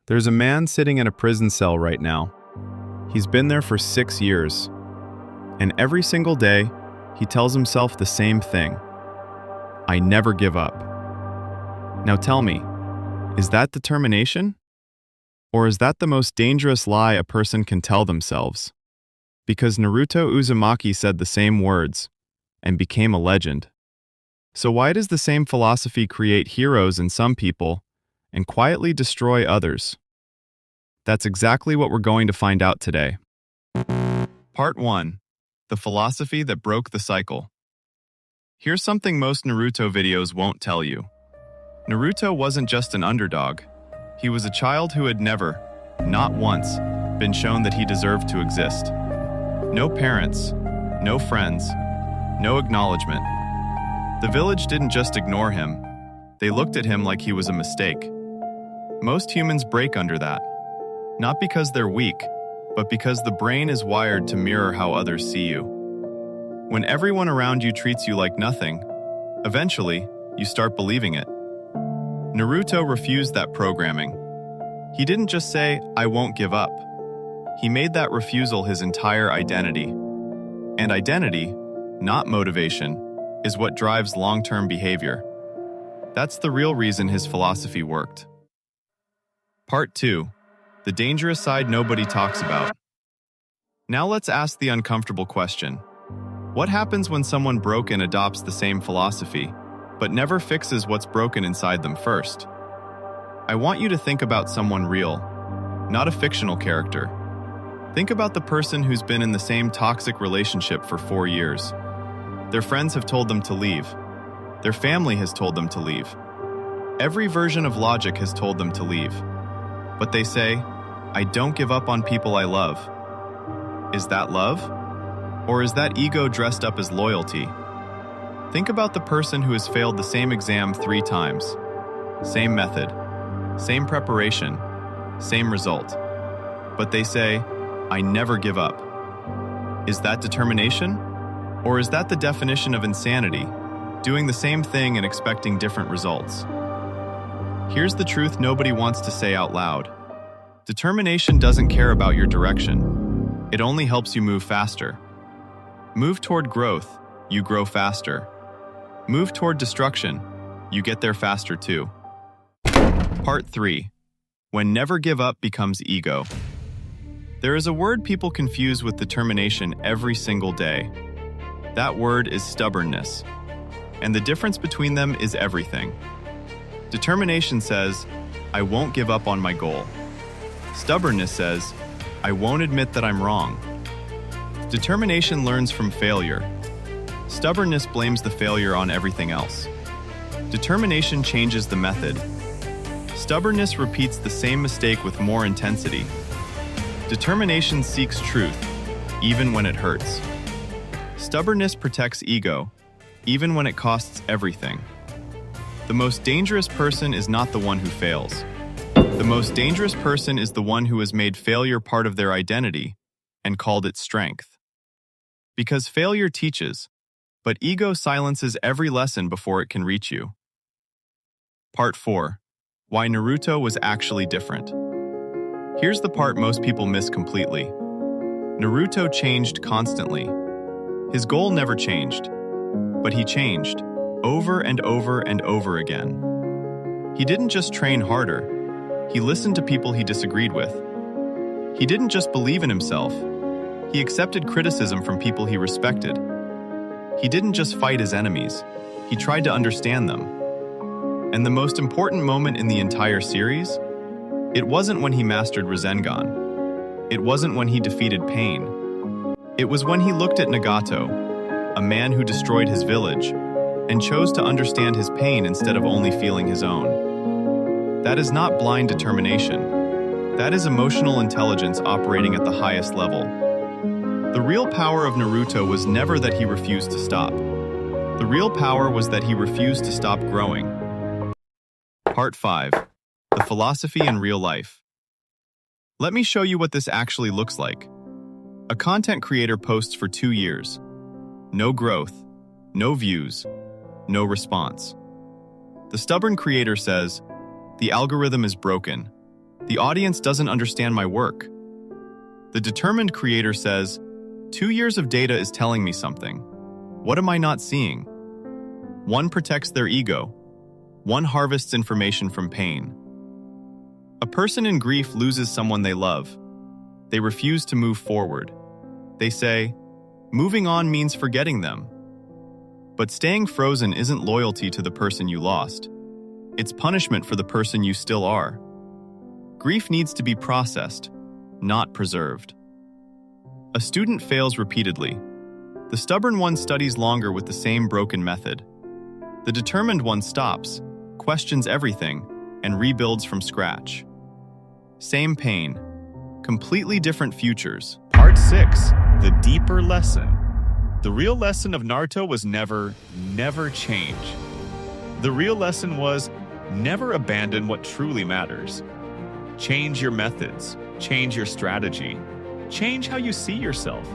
There's a man sitting in a prison cell right now. He's been there for 6 years. And every single day, he tells himself the same thing. I never give up. Now tell me, is that determination? Or is that the most dangerous lie a person can tell themselves? Because Naruto Uzumaki said the same words and became a legend. So why does the same philosophy create heroes in some people and quietly destroy others? That's exactly what we're going to find out today. Part 1. The philosophy that broke the cycle. Here's something most Naruto videos won't tell you. Naruto wasn't just an underdog. He was a child who had never, not once, been shown that he deserved to exist. No parents, no friends, no acknowledgement. The village didn't just ignore him. They looked at him like he was a mistake. Most humans break under that. Not because they're weak, but because the brain is wired to mirror how others see you. When everyone around you treats you like nothing, eventually, you start believing it. Naruto refused that programming. He didn't just say, I won't give up. He made that refusal his entire identity. And identity, not motivation, is what drives long-term behavior. That's the real reason his philosophy worked. Part 2. The dangerous side nobody talks about. Now let's ask the uncomfortable question. What happens when someone broken adopts the same philosophy, but never fixes what's broken inside them first? I want you to think about someone real, not a fictional character. Think about the person who's been in the same toxic relationship for 4 years. Their friends have told them to leave. Their family has told them to leave. Every version of logic has told them to leave. But they say, I don't give up on people I love. Is that love? Or is that ego dressed up as loyalty? Think about the person who has failed the same exam 3 times. Same method, same preparation, same result. But they say, I never give up. Is that determination? Or is that the definition of insanity, doing the same thing and expecting different results? Here's the truth nobody wants to say out loud. Determination doesn't care about your direction. It only helps you move faster. Move toward growth, you grow faster. Move toward destruction, you get there faster too. Part 3. When never give up becomes ego. There is a word people confuse with determination every single day. That word is stubbornness. And the difference between them is everything. Determination says, I won't give up on my goal. Stubbornness says, I won't admit that I'm wrong. Determination learns from failure. Stubbornness blames the failure on everything else. Determination changes the method. Stubbornness repeats the same mistake with more intensity. Determination seeks truth, even when it hurts. Stubbornness protects ego, even when it costs everything. The most dangerous person is not the one who fails. The most dangerous person is the one who has made failure part of their identity and called it strength. Because failure teaches, but ego silences every lesson before it can reach you. Part 4. Why Naruto was actually different. Here's the part most people miss completely. Naruto changed constantly. His goal never changed, but he changed over and over and over again. He didn't just train harder. He listened to people he disagreed with. He didn't just believe in himself. He accepted criticism from people he respected. He didn't just fight his enemies. He tried to understand them. And the most important moment in the entire series? It wasn't when he mastered Rasengan. It wasn't when he defeated pain. It was when he looked at Nagato, a man who destroyed his village, and chose to understand his pain instead of only feeling his own. That is not blind determination. That is emotional intelligence operating at the highest level. The real power of Naruto was never that he refused to stop. The real power was that he refused to stop growing. Part 5. The philosophy in real life. Let me show you what this actually looks like. A content creator posts for 2 years. No growth, no views, no response. The stubborn creator says, the algorithm is broken. The audience doesn't understand my work. The determined creator says, 2 years of data is telling me something. What am I not seeing? One protects their ego. One harvests information from pain. A person in grief loses someone they love. They refuse to move forward. They say, moving on means forgetting them. But staying frozen isn't loyalty to the person you lost. It's punishment for the person you still are. Grief needs to be processed, not preserved. A student fails repeatedly. The stubborn one studies longer with the same broken method. The determined one stops, questions everything, and rebuilds from scratch. Same pain, completely different futures. Part 6. The deeper lesson. The real lesson of Naruto was never change. The real lesson was never abandon what truly matters. Change your methods, change your strategy, change how you see yourself,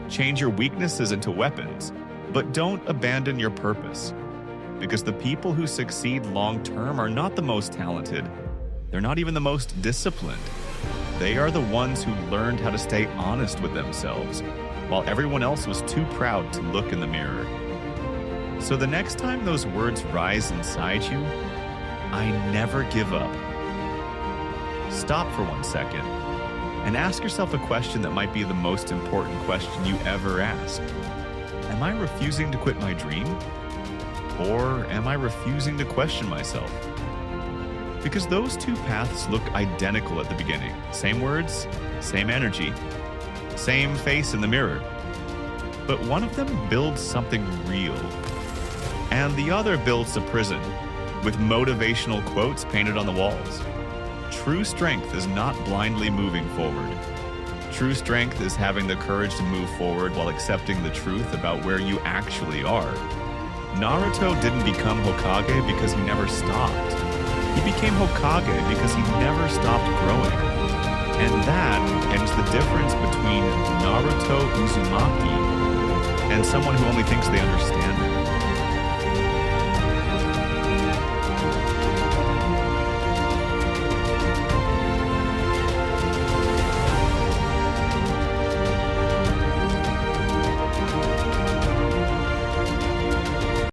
change your weaknesses into weapons, but don't abandon your purpose. Because the people who succeed long-term are not the most talented. They're not even the most disciplined. They are the ones who learned how to stay honest with themselves, while everyone else was too proud to look in the mirror. So the next time those words rise inside you, I never give up. Stop for 1 second and ask yourself a question that might be the most important question you ever asked. Am I refusing to quit my dream? Or am I refusing to question myself? Because those two paths look identical at the beginning. Same words, same energy, same face in the mirror. But one of them builds something real, and the other builds a prison with motivational quotes painted on the walls. True strength is not blindly moving forward. True strength is having the courage to move forward while accepting the truth about where you actually are. Naruto didn't become Hokage because he never stopped. He became Hokage because he never stopped growing. And that is the difference between Naruto Uzumaki and someone who only thinks they understand